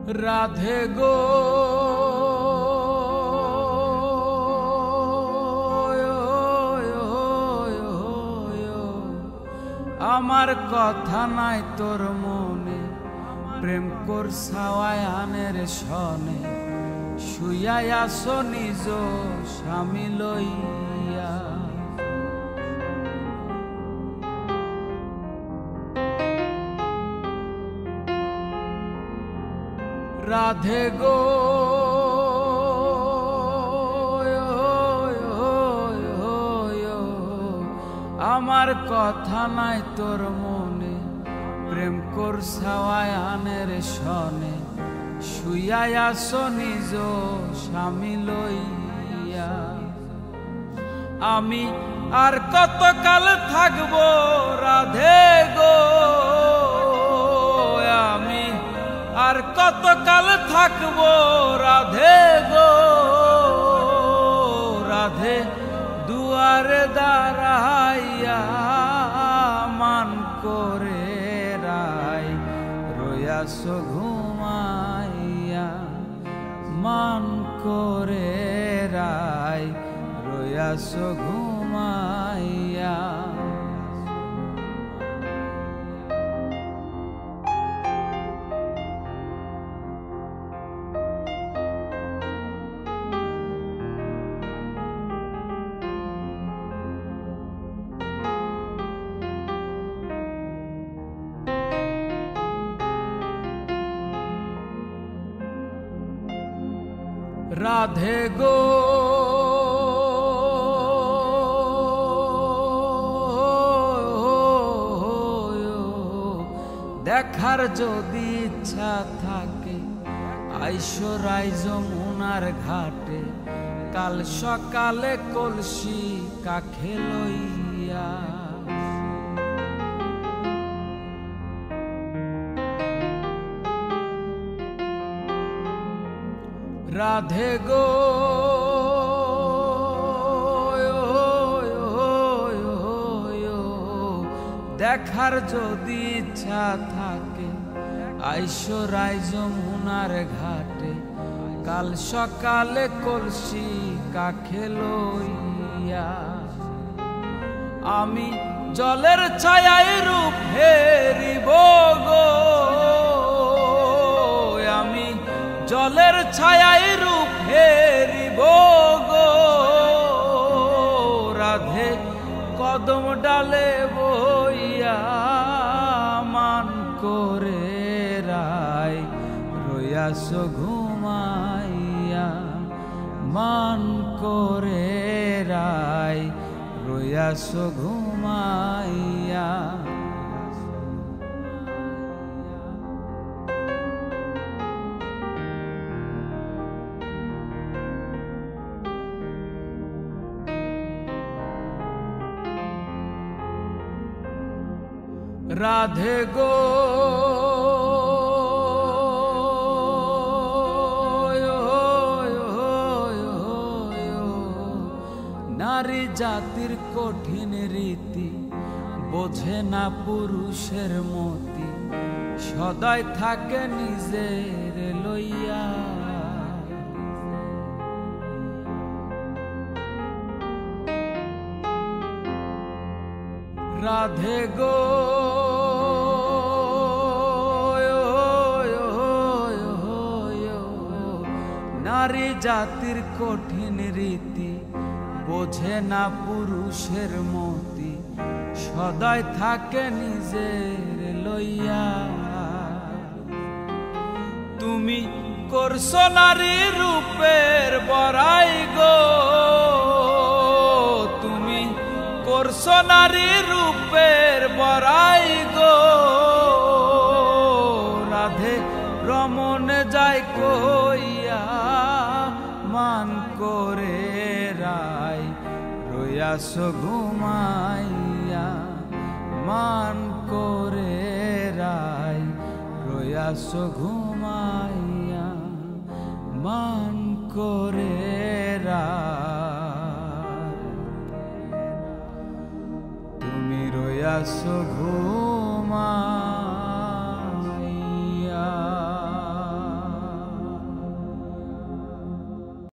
রাধে গো আমার কথা নাই তোর মনে, প্রেম করছাওয়ায় আনের সনে, শুইয়াই আসো নিজ স্বামী লইয়া। রাধে গো আমার কথা নাই তোর মনে, প্রেম করছাওয়ায় আনের সনে, শুইয়াই আসো নিজ স্বামী লইয়া। আমি আর কতকাল থাকবো রাধে গো, আমি আর কতকাল থাকবো রাধে গো, রাধে দুয়ারে দাঁড়াইয়া মান করে রাই রয়াসো ঘুমাইয়া, মান করে রাই রয়াসো ঘুমাইয়া। রাধে গো দেখার যদি ইচ্ছা থাকে আইসো রাই যমুনার ঘাটে, কাল সকালে কলসি কাখে লইয়া। রাধে গো দেখার যদি ইচ্ছা থাকে আইসো রাই যমুনার ঘাটে, কাল সকালে কলসি কাখে লইয়া। আমি জলের ছায়ায় রূপ হেরিব গো, আমি জলের ছায়ায় রূপ হেরিব গো, রাধে কদম ডালে বইয়া মান করে রাই রয়াসো ঘুমাইয়া, মান করে রাই রয়াসো ঘুমাইয়া। রাধে গো নারী জাতির কঠিন রীতি, বোঝে না পুরুষের মতি, সদাই থাকে নিজের লইয়া। রাধে গো নারী জাতির কঠিন রীতি, বোঝে না পুরুষের মতি, সদাই থাকে নিজের লইয়া। তুমি করছো নারী রূপের বড়াই গো, তুমি করছো নারী রূপের বড়াই গো, রাধে রমন যায় কইয়া মান করে রাই রয়াসো ঘুমাইয়া, মান করে রাই রয়াসো ঘুমাইয়া, মান করে রাই তুমি রয়াসো ঘুমাইয়া।